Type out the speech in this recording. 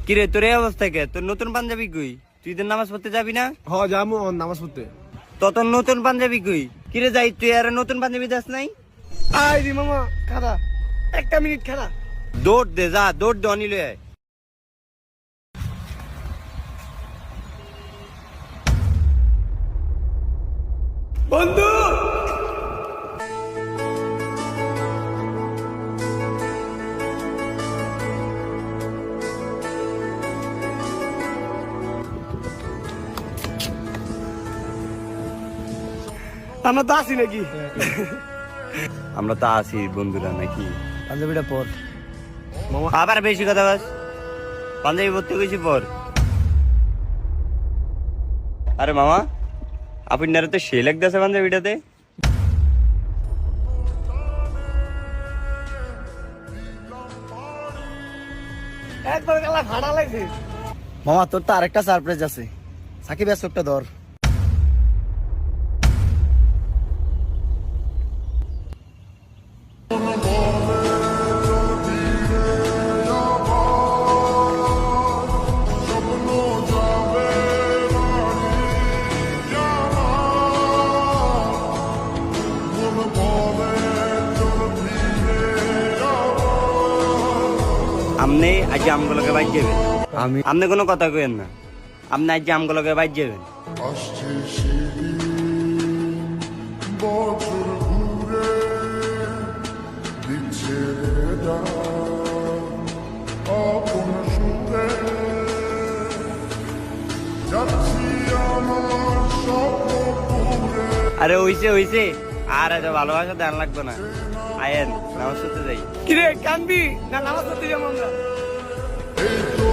কিরে তোর এই অবস্থা কে? তোর নতুন পাঞ্জাবি কই? তুই তো নামাজ পড়তে যাবি না? হ যামু নামাজ পড়তে। তোর নতুন পাঞ্জাবি কই? কিরে যাই তুই আর নতুন পাঞ্জাবি যাস নাই? আই রে মামা খারা, একটা মিনিট খারা। দৌড় দে, যা দৌড় দে, অনিল আয়। বন্ধু আমরা তো আসি নাকি? আমরা তো আছি বন্ধুরা নাকি? পাঞ্জাবিটা পর মামা আবার বেশি কথা বাস। পাঞ্জাবি পড়তে গেছি পর। আরে মামা, আপনারা তো সে লাগতেছে পাঞ্জাবিটাতে। একবার গেলা ভাড়া লাগছে। মামা তোর তো আরেকটা সারপ্রাইজ আছে, সাকিব একটা ধর। আপনি আজ আমগুলোকে বাইর যাবেন। আপনি কোনো কথা কইেন না। আপনি আজ আমগুলোকে বাইর যাবেন। আসছে সেদিন বছর ঘুরে দিচ্ছে আপন সুরে যাচ্ছি আমার স্বপ্ন পুরে। আরে হইছে হইছে, আর এত ভালোবাসা ধ্যান লাগবে না। আয়েন নামাজ পড়তে যাই। কিরে কান্দি না নামাজ পড়তে যাবো আমরা? এই তো